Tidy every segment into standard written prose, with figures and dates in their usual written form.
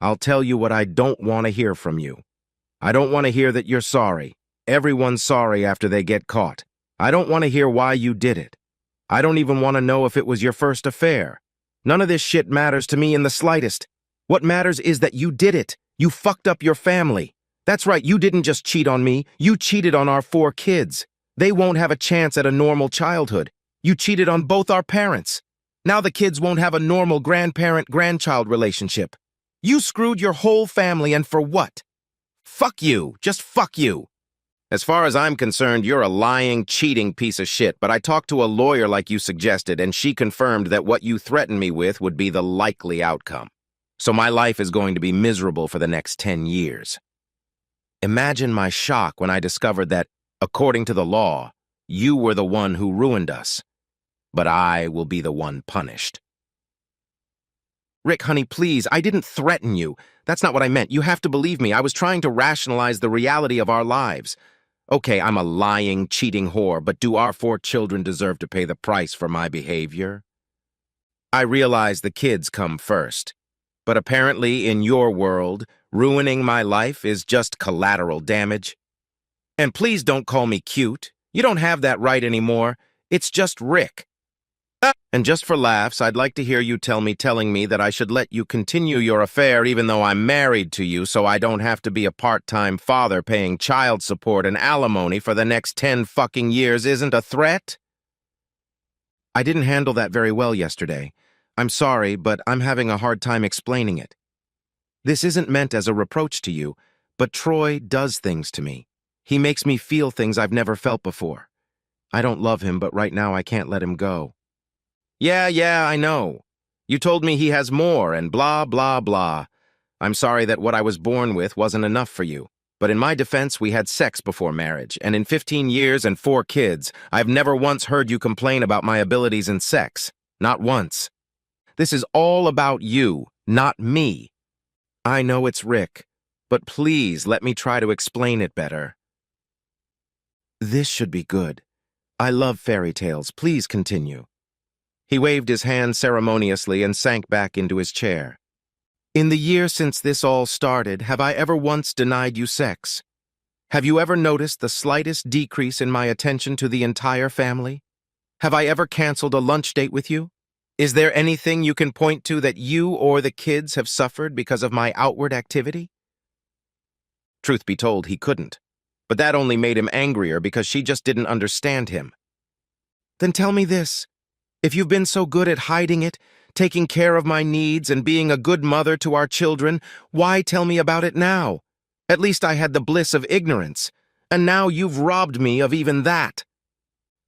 I'll tell you what I don't want to hear from you. I don't want to hear that you're sorry. Everyone's sorry after they get caught. I don't want to hear why you did it. I don't even want to know if it was your first affair. None of this shit matters to me in the slightest. What matters is that you did it. You fucked up your family. That's right, you didn't just cheat on me. You cheated on our 4 kids. They won't have a chance at a normal childhood. You cheated on both our parents. Now the kids won't have a normal grandparent-grandchild relationship. You screwed your whole family, and for what? Fuck you. Just fuck you. As far as I'm concerned, you're a lying, cheating piece of shit, but I talked to a lawyer like you suggested, and she confirmed that what you threatened me with would be the likely outcome. So my life is going to be miserable for the next 10 years. Imagine my shock when I discovered that, according to the law, you were the one who ruined us. But I will be the one punished. Rick, honey, please, I didn't threaten you. That's not what I meant. You have to believe me. I was trying to rationalize the reality of our lives. Okay, I'm a lying, cheating whore, but do our 4 children deserve to pay the price for my behavior? I realize the kids come first. But apparently, in your world, ruining my life is just collateral damage. And please don't call me cute. You don't have that right anymore. It's just Rick. And just for laughs, I'd like to hear you telling me that I should let you continue your affair even though I'm married to you so I don't have to be a part-time father paying child support and alimony for the next 10 fucking years isn't a threat? I didn't handle that very well yesterday. I'm sorry, but I'm having a hard time explaining it. This isn't meant as a reproach to you, but Troy does things to me. He makes me feel things I've never felt before. I don't love him, but right now I can't let him go. Yeah, I know. You told me he has more and blah, blah, blah. I'm sorry that what I was born with wasn't enough for you. But in my defense, we had sex before marriage, and in 15 years and 4 kids, I've never once heard you complain about my abilities in sex. Not once. This is all about you, not me. I know it's Rick, but please let me try to explain it better. This should be good. I love fairy tales. Please continue. He waved his hand ceremoniously and sank back into his chair. In the year since this all started, have I ever once denied you sex? Have you ever noticed the slightest decrease in my attention to the entire family? Have I ever canceled a lunch date with you? Is there anything you can point to that you or the kids have suffered because of my outward activity? Truth be told, he couldn't. But that only made him angrier because she just didn't understand him. Then tell me this. If you've been so good at hiding it, taking care of my needs and being a good mother to our children, why tell me about it now? At least I had the bliss of ignorance, and now you've robbed me of even that.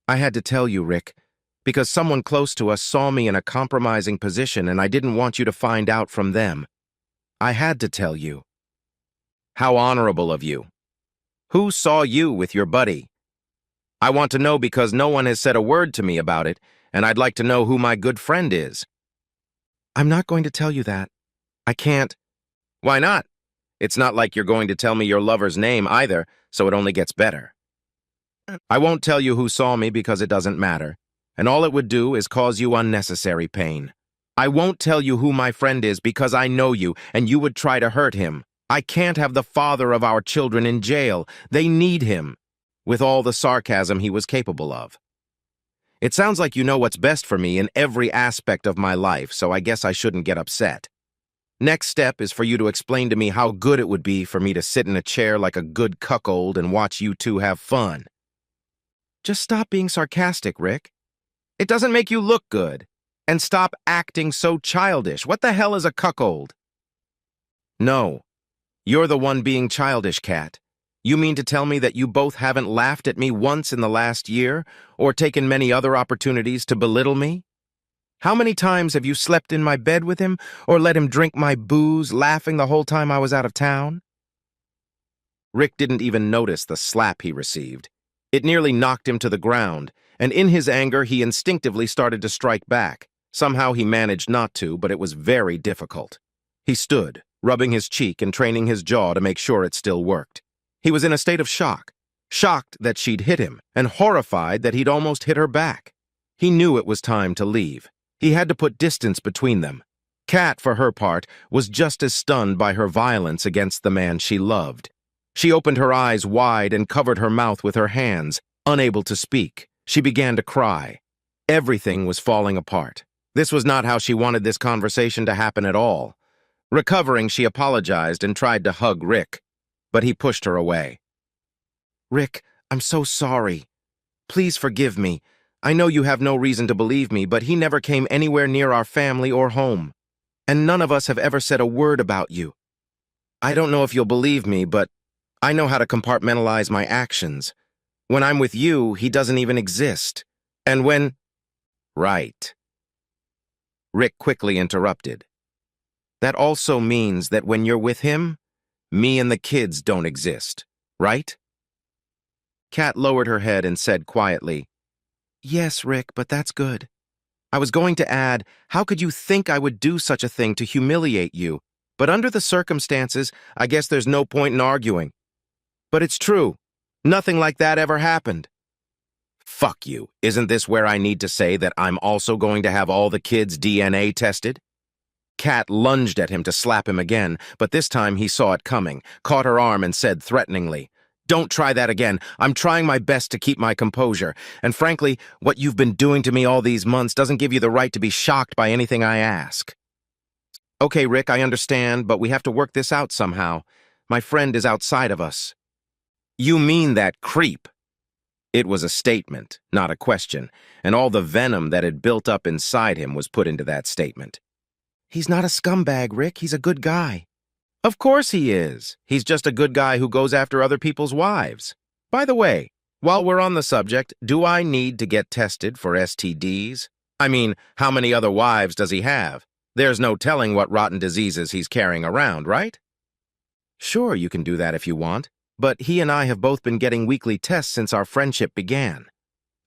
I had to tell you, Rick, because someone close to us saw me in a compromising position and I didn't want you to find out from them. I had to tell you. How honorable of you. Who saw you with your buddy? I want to know because no one has said a word to me about it, and I'd like to know who my good friend is. I'm not going to tell you that. I can't. Why not? It's not like you're going to tell me your lover's name either, so it only gets better. I won't tell you who saw me because it doesn't matter, and all it would do is cause you unnecessary pain. I won't tell you who my friend is because I know you, and you would try to hurt him. I can't have the father of our children in jail. They need him, with all the sarcasm he was capable of. It sounds like you know what's best for me in every aspect of my life, so I guess I shouldn't get upset. Next step is for you to explain to me how good it would be for me to sit in a chair like a good cuckold and watch you two have fun. Just stop being sarcastic, Rick. It doesn't make you look good. And stop acting so childish. What the hell is a cuckold? No. You're the one being childish, Kat. You mean to tell me that you both haven't laughed at me once in the last year, or taken many other opportunities to belittle me? How many times have you slept in my bed with him, or let him drink my booze, laughing the whole time I was out of town? Rick didn't even notice the slap he received. It nearly knocked him to the ground, and in his anger he instinctively started to strike back. Somehow he managed not to, but it was very difficult. He stood, rubbing his cheek and training his jaw to make sure it still worked. He was in a state of shock, shocked that she'd hit him, and horrified that he'd almost hit her back. He knew it was time to leave. He had to put distance between them. Kat, for her part, was just as stunned by her violence against the man she loved. She opened her eyes wide and covered her mouth with her hands, unable to speak. She began to cry. Everything was falling apart. This was not how she wanted this conversation to happen at all. Recovering, she apologized and tried to hug Rick, but he pushed her away. "Rick, I'm so sorry. Please forgive me. I know you have no reason to believe me, but he never came anywhere near our family or home. And none of us have ever said a word about you. I don't know if you'll believe me, but I know how to compartmentalize my actions. When I'm with you, he doesn't even exist. And when—" "Right." Rick quickly interrupted. "That also means that when you're with him, me and the kids don't exist, right?" Kat lowered her head and said quietly, "Yes, Rick, but that's good. I was going to add, how could you think I would do such a thing to humiliate you? But under the circumstances, I guess there's no point in arguing. But it's true. Nothing like that ever happened." "Fuck you. Isn't this where I need to say that I'm also going to have all the kids' DNA tested?" Kat lunged at him to slap him again, but this time he saw it coming, caught her arm and said threateningly, "Don't try that again. I'm trying my best to keep my composure. And frankly, what you've been doing to me all these months doesn't give you the right to be shocked by anything I ask." "Okay, Rick, I understand, but we have to work this out somehow. My friend is outside of us." "You mean that creep?" It was a statement, not a question, and all the venom that had built up inside him was put into that statement. "He's not a scumbag, Rick. He's a good guy." "Of course he is. He's just a good guy who goes after other people's wives. By the way, while we're on the subject, do I need to get tested for STDs? I mean, how many other wives does he have? There's no telling what rotten diseases he's carrying around, right?" "Sure, you can do that if you want, but he and I have both been getting weekly tests since our friendship began.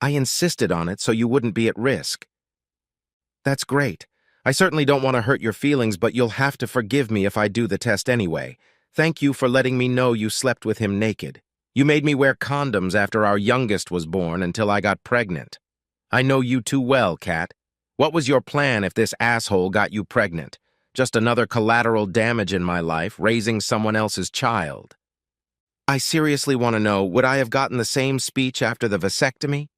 I insisted on it so you wouldn't be at risk." "That's great. I certainly don't want to hurt your feelings, but you'll have to forgive me if I do the test anyway. Thank you for letting me know you slept with him naked. You made me wear condoms after our youngest was born until I got pregnant. I know you too well, Kat. What was your plan if this asshole got you pregnant? Just another collateral damage in my life, raising someone else's child." "I seriously want to know, would I have gotten the same speech after the vasectomy?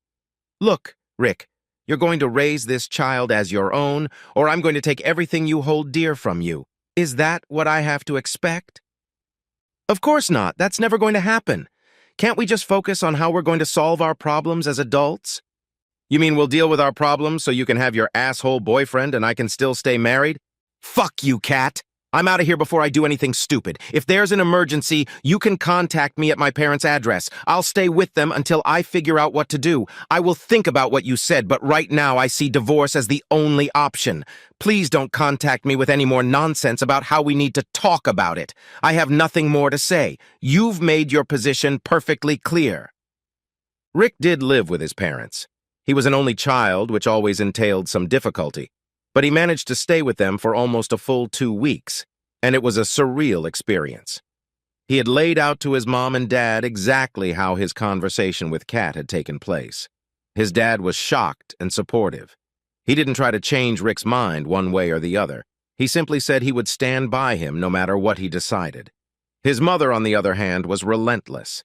Look, Rick, you're going to raise this child as your own, or I'm going to take everything you hold dear from you. Is that what I have to expect?" "Of course not. That's never going to happen. Can't we just focus on how we're going to solve our problems as adults?" "You mean we'll deal with our problems so you can have your asshole boyfriend and I can still stay married?" "Fuck you, Kat. I'm out of here before I do anything stupid. If there's an emergency, you can contact me at my parents' address. I'll stay with them until I figure out what to do. I will think about what you said, but right now I see divorce as the only option. Please don't contact me with any more nonsense about how we need to talk about it. I have nothing more to say. You've made your position perfectly clear." Rick did live with his parents. He was an only child, which always entailed some difficulty. But he managed to stay with them for almost a full 2 weeks, and it was a surreal experience. He had laid out to his mom and dad exactly how his conversation with Kat had taken place. His dad was shocked and supportive. He didn't try to change Rick's mind one way or the other. He simply said he would stand by him no matter what he decided. His mother, on the other hand, was relentless.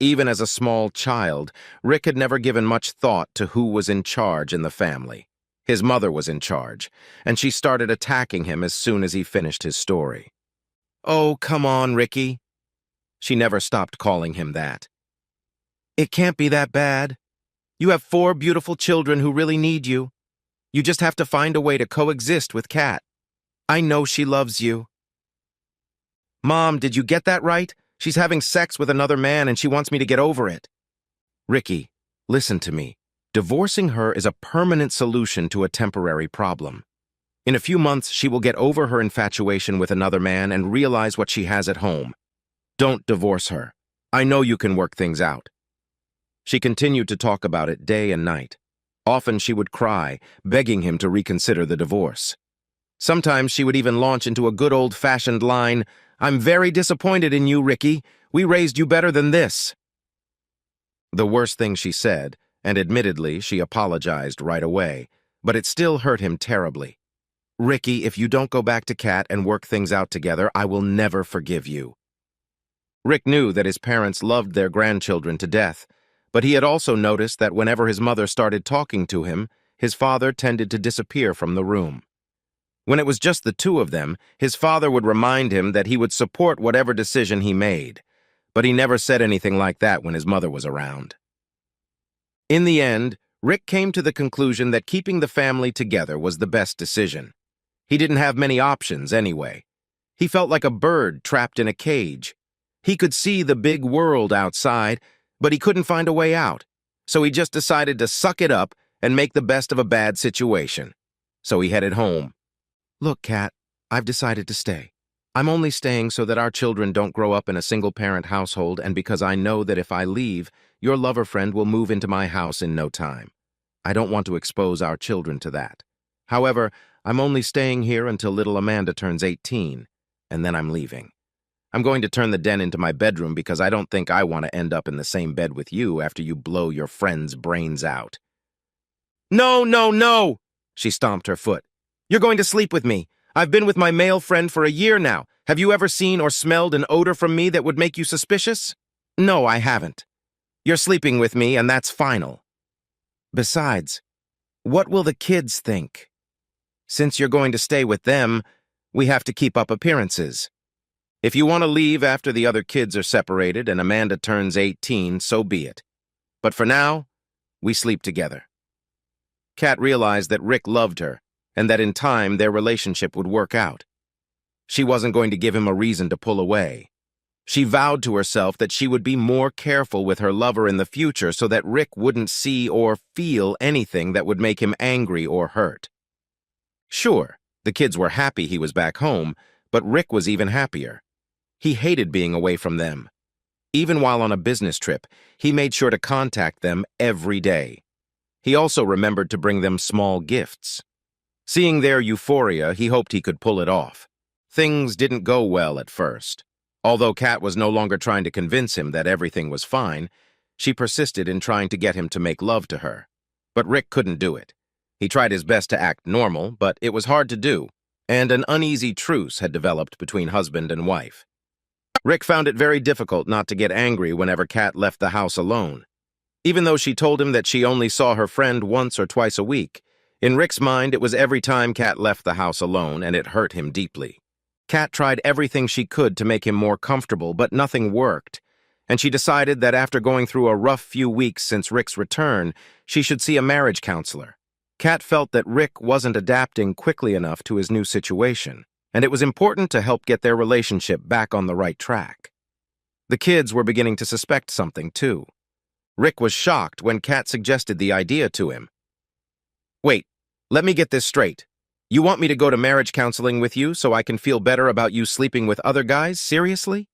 Even as a small child, Rick had never given much thought to who was in charge in the family. His mother was in charge, and she started attacking him as soon as he finished his story. "Oh, come on, Ricky." She never stopped calling him that. "It can't be that bad. You have 4 beautiful children who really need you. You just have to find a way to coexist with Kat. I know she loves you." "Mom, did you get that right? She's having sex with another man and she wants me to get over it." "Ricky, listen to me. Divorcing her is a permanent solution to a temporary problem. In a few months, she will get over her infatuation with another man and realize what she has at home. Don't divorce her. I know you can work things out." She continued to talk about it day and night. Often she would cry, begging him to reconsider the divorce. Sometimes she would even launch into a good old-fashioned line, "I'm very disappointed in you, Ricky. We raised you better than this." The worst thing she said, and admittedly she apologized right away, but it still hurt him terribly. Ricky, if you don't go back to Kat and work things out together, I will never forgive you. Rick knew that his parents loved their grandchildren to death, but he had also noticed that whenever his mother started talking to him, his father tended to disappear from the room. When it was just the two of them, his father would remind him that he would support whatever decision he made, but he never said anything like that when his mother was around. In the end, Rick came to the conclusion that keeping the family together was the best decision. He didn't have many options anyway. He felt like a bird trapped in a cage. He could see the big world outside, but he couldn't find a way out, so he just decided to suck it up and make the best of a bad situation. So he headed home. Look, Kat, I've decided to stay. I'm only staying so that our children don't grow up in a single-parent household, and because I know that if I leave, your lover friend will move into my house in no time. I don't want to expose our children to that. However, I'm only staying here until little Amanda turns 18, and then I'm leaving. I'm going to turn the den into my bedroom because I don't think I want to end up in the same bed with you after you blow your friend's brains out. No, no, no! She stomped her foot. You're going to sleep with me. I've been with my male friend for a year now. Have you ever seen or smelled an odor from me that would make you suspicious? No, I haven't. You're sleeping with me, and that's final. Besides, what will the kids think? Since you're going to stay with them, we have to keep up appearances. If you want to leave after the other kids are separated and Amanda turns 18, so be it. But for now, we sleep together. Kat realized that Rick loved her, and that in time their relationship would work out. She wasn't going to give him a reason to pull away. She vowed to herself that she would be more careful with her lover in the future so that Rick wouldn't see or feel anything that would make him angry or hurt. Sure, the kids were happy he was back home, but Rick was even happier. He hated being away from them. Even while on a business trip, he made sure to contact them every day. He also remembered to bring them small gifts. Seeing their euphoria, he hoped he could pull it off. Things didn't go well at first. Although Kat was no longer trying to convince him that everything was fine, she persisted in trying to get him to make love to her. But Rick couldn't do it. He tried his best to act normal, but it was hard to do, and an uneasy truce had developed between husband and wife. Rick found it very difficult not to get angry whenever Kat left the house alone. Even though she told him that she only saw her friend once or twice a week, in Rick's mind it was every time Kat left the house alone, and it hurt him deeply. Kat tried everything she could to make him more comfortable, but nothing worked, and she decided that after going through a rough few weeks since Rick's return, she should see a marriage counselor. Kat felt that Rick wasn't adapting quickly enough to his new situation, and it was important to help get their relationship back on the right track. The kids were beginning to suspect something, too. Rick was shocked when Kat suggested the idea to him. Wait, let me get this straight. You want me to go to marriage counseling with you so I can feel better about you sleeping with other guys? Seriously?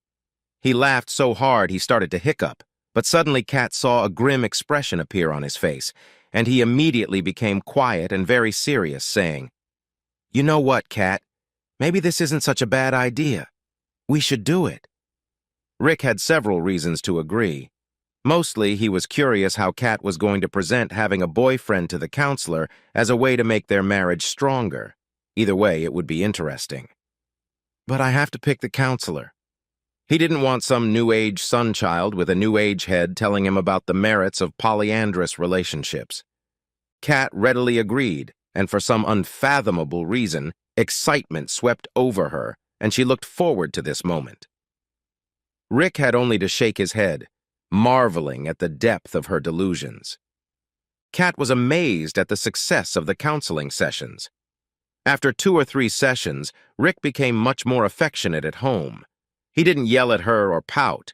He laughed so hard he started to hiccup, but suddenly Kat saw a grim expression appear on his face, and he immediately became quiet and very serious, saying, You know what, Kat? Maybe this isn't such a bad idea. We should do it. Rick had several reasons to agree. Mostly, he was curious how Kat was going to present having a boyfriend to the counselor as a way to make their marriage stronger. Either way, it would be interesting. But I have to pick the counselor. He didn't want some New Age son-child with a New Age head telling him about the merits of polyandrous relationships. Kat readily agreed, and for some unfathomable reason, excitement swept over her, and she looked forward to this moment. Rick had only to shake his head, marveling at the depth of her delusions. Kat was amazed at the success of the counseling sessions. After 2 or 3 sessions, Rick became much more affectionate at home. He didn't yell at her or pout.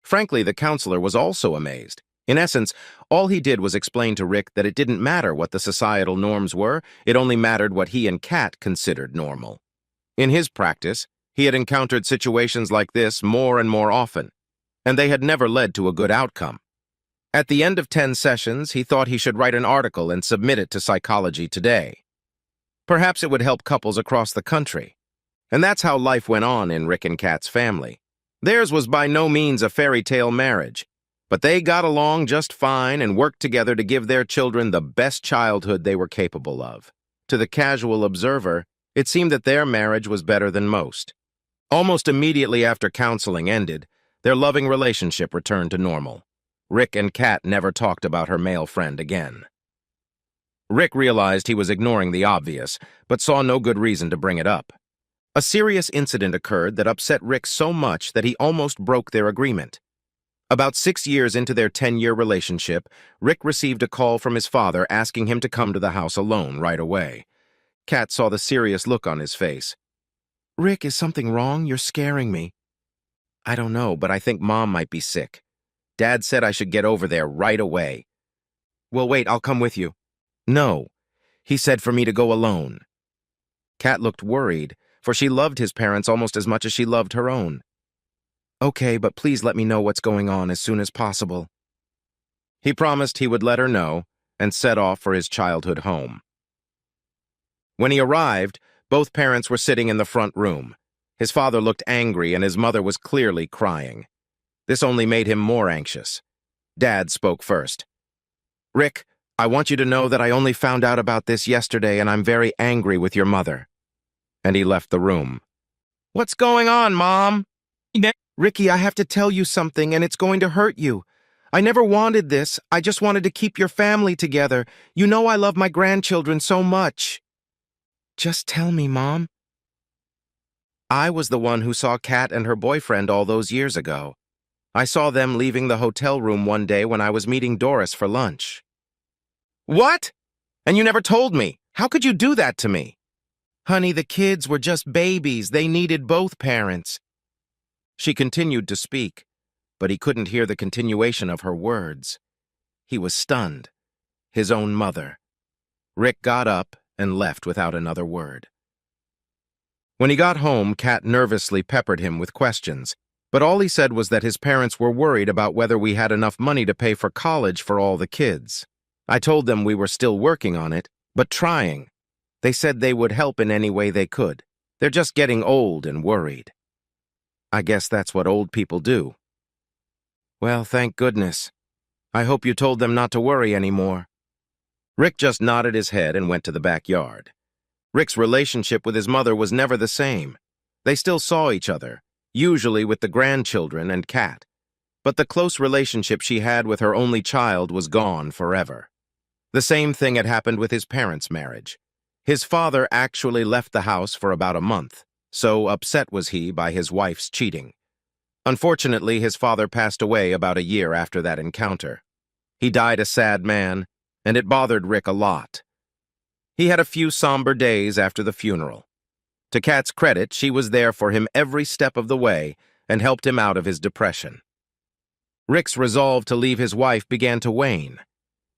Frankly, the counselor was also amazed. In essence, all he did was explain to Rick that it didn't matter what the societal norms were, it only mattered what he and Kat considered normal. In his practice, he had encountered situations like this more and more often, and they had never led to a good outcome. At the end of 10 sessions, he thought he should write an article and submit it to Psychology Today. Perhaps it would help couples across the country. And that's how life went on in Rick and Kat's family. Theirs was by no means a fairy tale marriage, but they got along just fine and worked together to give their children the best childhood they were capable of. To the casual observer, It seemed that their marriage was better than most. Almost immediately after counseling ended, their loving relationship returned to normal. Rick and Kat never talked about her male friend again. Rick realized he was ignoring the obvious, but saw no good reason to bring it up. A serious incident occurred that upset Rick so much that he almost broke their agreement. About 6 years into their 10-year relationship, Rick received a call from his father asking him to come to the house alone right away. Kat saw the serious look on his face. "Rick, is something wrong? You're scaring me." "I don't know, but I think Mom might be sick. Dad said I should get over there right away." "Well, wait, I'll come with you." "No, he said for me to go alone." Kat looked worried, for she loved his parents almost as much as she loved her own. "Okay, but please let me know what's going on as soon as possible." He promised he would let her know and set off for his childhood home. When he arrived, both parents were sitting in the front room. His father looked angry and his mother was clearly crying. This only made him more anxious. Dad spoke first. "Rick, I want you to know that I only found out about this yesterday and I'm very angry with your mother." And he left the room. "What's going on, Mom?" "Ricky, I have to tell you something and it's going to hurt you. I never wanted this. I just wanted to keep your family together. You know I love my grandchildren so much." "Just tell me, Mom." "I was the one who saw Kat and her boyfriend all those years ago. I saw them leaving the hotel room one day when I was meeting Doris for lunch." "What? And you never told me. How could you do that to me?" "Honey, the kids were just babies. They needed both parents." She continued to speak, but he couldn't hear the continuation of her words. He was stunned. His own mother. Rick got up and left without another word. When he got home, Kat nervously peppered him with questions, but all he said was that his parents were worried about whether we had enough money to pay for college for all the kids. I told them we were still working on it, but trying. They said they would help in any way they could. They're just getting old and worried. I guess that's what old people do. Well, thank goodness. I hope you told them not to worry anymore. Rick just nodded his head and went to the backyard. Rick's relationship with his mother was never the same. They still saw each other, usually with the grandchildren and Kat. But the close relationship she had with her only child was gone forever. The same thing had happened with his parents' marriage. His father actually left the house for about a month. So upset was he by his wife's cheating. Unfortunately, his father passed away about a year after that encounter. He died a sad man, and it bothered Rick a lot. He had a few somber days after the funeral. To Kat's credit, she was there for him every step of the way and helped him out of his depression. Rick's resolve to leave his wife began to wane.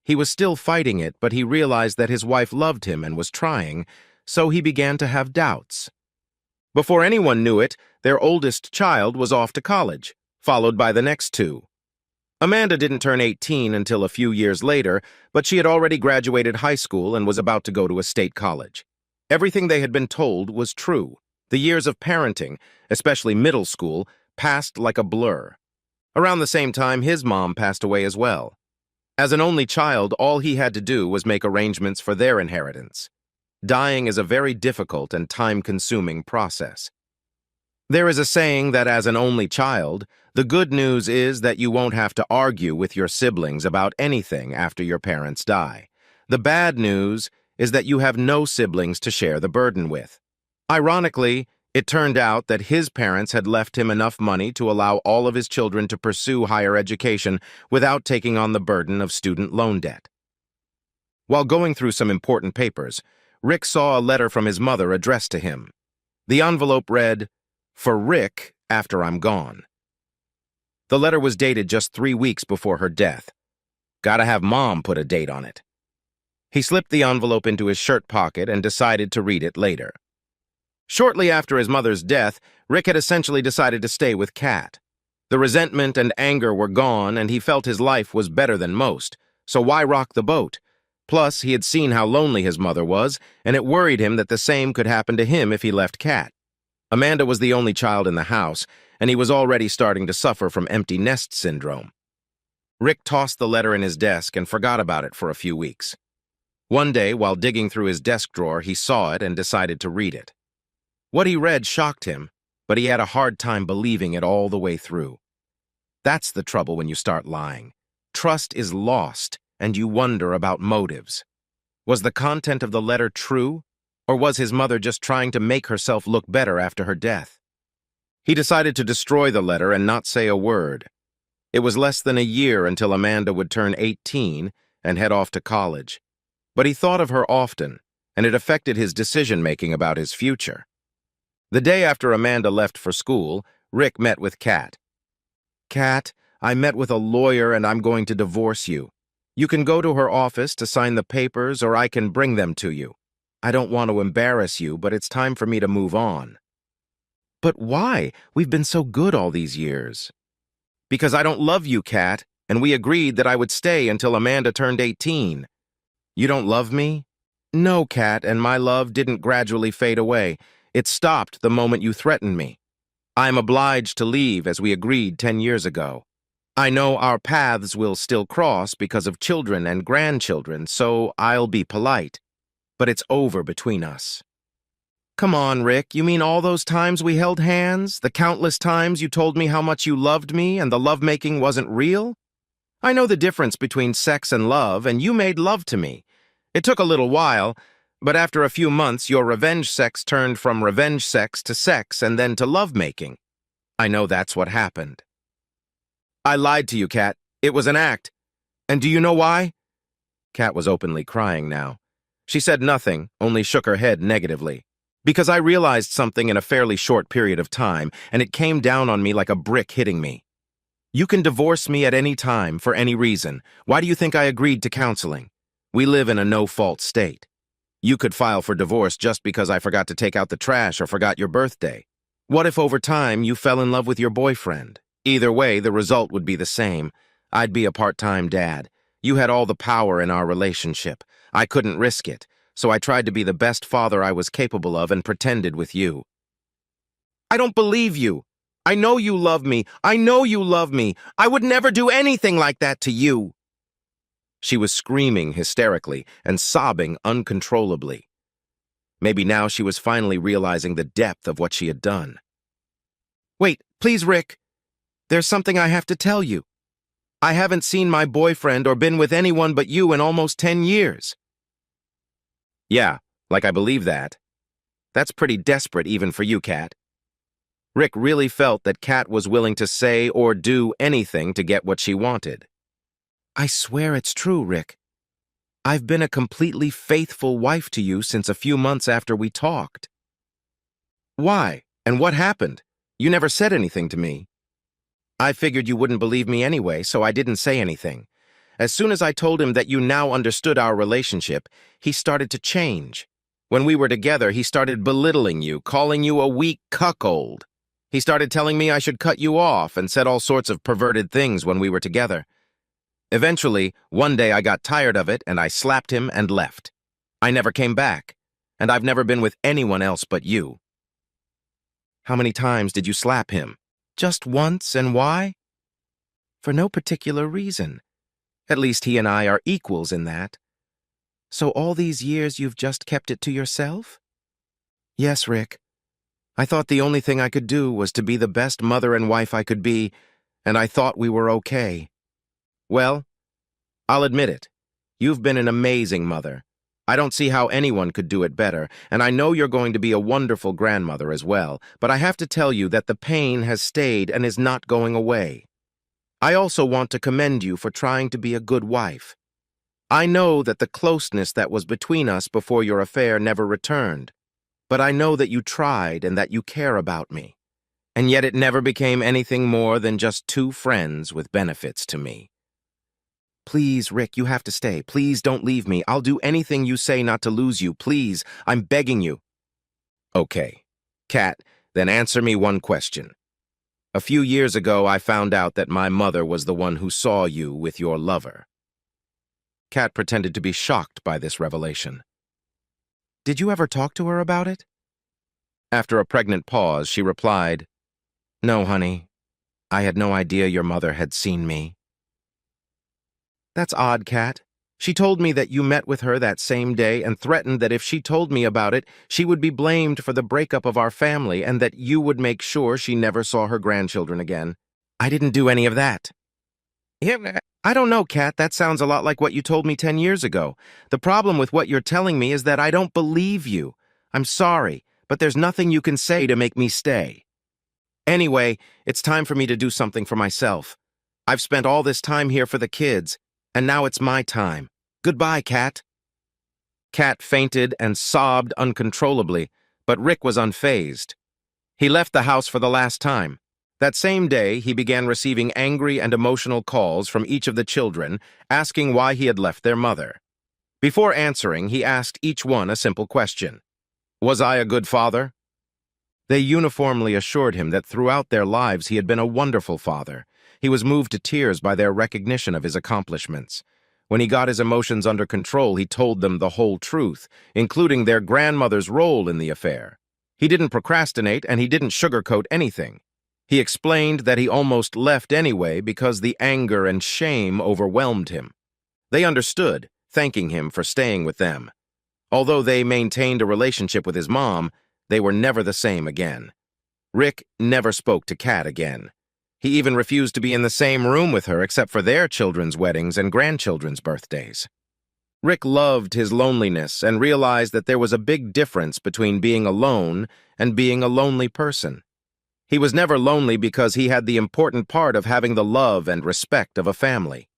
He was still fighting it, but he realized that his wife loved him and was trying, so he began to have doubts. Before anyone knew it, their oldest child was off to college, followed by the next two. Amanda didn't turn 18 until a few years later, but she had already graduated high school and was about to go to a state college. Everything they had been told was true. The years of parenting, especially middle school, passed like a blur. Around the same time, his mom passed away as well. As an only child, all he had to do was make arrangements for their inheritance. Dying is a very difficult and time-consuming process. There is a saying that as an only child, the good news is that you won't have to argue with your siblings about anything after your parents die. The bad news is that you have no siblings to share the burden with. Ironically, it turned out that his parents had left him enough money to allow all of his children to pursue higher education without taking on the burden of student loan debt. While going through some important papers, Rick saw a letter from his mother addressed to him. The envelope read, "For Rick, after I'm gone." The letter was dated just 3 weeks before her death. Gotta have Mom put a date on it. He slipped the envelope into his shirt pocket and decided to read it later. Shortly after his mother's death, Rick had essentially decided to stay with Kat. The resentment and anger were gone, and he felt his life was better than most, so why rock the boat? Plus, he had seen how lonely his mother was, and it worried him that the same could happen to him if he left Kat. Amanda was the only child in the house, and he was already starting to suffer from empty nest syndrome. Rick tossed the letter in his desk and forgot about it for a few weeks. One day, while digging through his desk drawer, he saw it and decided to read it. What he read shocked him, but he had a hard time believing it all the way through. That's the trouble when you start lying. Trust is lost, and you wonder about motives. Was the content of the letter true, or was his mother just trying to make herself look better after her death? He decided to destroy the letter and not say a word. It was less than a year until Amanda would turn 18 and head off to college. But he thought of her often, and it affected his decision-making about his future. The day after Amanda left for school, Rick met with Kat. "Kat, I met with a lawyer and I'm going to divorce you. You can go to her office to sign the papers or I can bring them to you. I don't want to embarrass you, but it's time for me to move on." "But why? We've been so good all these years." "Because I don't love you, Kat, and we agreed that I would stay until Amanda turned 18. You don't love me?" "No, Kat, and my love didn't gradually fade away. It stopped the moment you threatened me. I'm obliged to leave as we agreed 10 years ago. I know our paths will still cross because of children and grandchildren, so I'll be polite. But it's over between us." "Come on, Rick, you mean all those times we held hands? The countless times you told me how much you loved me and the lovemaking wasn't real? I know the difference between sex and love, and you made love to me. It took a little while, but after a few months your revenge sex turned from revenge sex to sex and then to lovemaking. I know that's what happened." "I lied to you, Kat. It was an act. And do you know why?" Kat was openly crying now. She said nothing, only shook her head negatively. "Because I realized something in a fairly short period of time, and it came down on me like a brick hitting me. You can divorce me at any time, for any reason. Why do you think I agreed to counseling? We live in a no-fault state. You could file for divorce just because I forgot to take out the trash or forgot your birthday. What if over time you fell in love with your boyfriend? Either way, the result would be the same. I'd be a part-time dad. You had all the power in our relationship. I couldn't risk it, so I tried to be the best father I was capable of and pretended with you." "I don't believe you. I know you love me. I know you love me. I would never do anything like that to you." She was screaming hysterically and sobbing uncontrollably. Maybe now she was finally realizing the depth of what she had done. "Wait, please, Rick. There's something I have to tell you. I haven't seen my boyfriend or been with anyone but you in almost 10 years. "Yeah, like I believe that. That's pretty desperate even for you, Kat." Rick really felt that Kat was willing to say or do anything to get what she wanted. "I swear it's true, Rick. I've been a completely faithful wife to you since a few months after we talked." "Why? And what happened? You never said anything to me." "I figured you wouldn't believe me anyway, so I didn't say anything. As soon as I told him that you now understood our relationship, he started to change. When we were together, he started belittling you, calling you a weak cuckold. He started telling me I should cut you off and said all sorts of perverted things when we were together. Eventually, one day I got tired of it and I slapped him and left. I never came back, and I've never been with anyone else but you." "How many times did you slap him?" "Just once, and why?" "For no particular reason. At least he and I are equals in that." "So all these years you've just kept it to yourself?" "Yes, Rick. I thought the only thing I could do was to be the best mother and wife I could be, and I thought we were okay." "Well, I'll admit it. You've been an amazing mother. I don't see how anyone could do it better, and I know you're going to be a wonderful grandmother as well, but I have to tell you that the pain has stayed and is not going away. I also want to commend you for trying to be a good wife. I know that the closeness that was between us before your affair never returned, but I know that you tried and that you care about me. And yet it never became anything more than just two friends with benefits to me. Please, Rick, you have to stay. Please don't leave me. I'll do anything you say not to lose you. Please, I'm begging you." "Okay. Kat, then answer me one question. A few years ago, I found out that my mother was the one who saw you with your lover." Kat pretended to be shocked by this revelation. "Did you ever talk to her about it?" After a pregnant pause, she replied, "No, honey. I had no idea your mother had seen me." "That's odd, Kat. She told me that you met with her that same day and threatened that if she told me about it, she would be blamed for the breakup of our family and that you would make sure she never saw her grandchildren again. I didn't do any of that. I don't know, Kat. That sounds a lot like what you told me 10 years ago. The problem with what you're telling me is that I don't believe you. I'm sorry, but there's nothing you can say to make me stay. Anyway, it's time for me to do something for myself. I've spent all this time here for the kids, and now it's my time. Goodbye, Kat. Kat fainted and sobbed uncontrollably, but Rick was unfazed. He left the house for the last time. That same day, he began receiving angry and emotional calls from each of the children, asking why he had left their mother. Before answering, he asked each one a simple question. Was I a good father? They uniformly assured him that throughout their lives he had been a wonderful father. He was moved to tears by their recognition of his accomplishments. When he got his emotions under control, he told them the whole truth, including their grandmother's role in the affair. He didn't procrastinate and he didn't sugarcoat anything. He explained that he almost left anyway because the anger and shame overwhelmed him. They understood, thanking him for staying with them. Although they maintained a relationship with his mom, they were never the same again. Rick never spoke to Kat again. He even refused to be in the same room with her except for their children's weddings and grandchildren's birthdays. Rick loved his loneliness and realized that there was a big difference between being alone and being a lonely person. He was never lonely because he had the important part of having the love and respect of a family.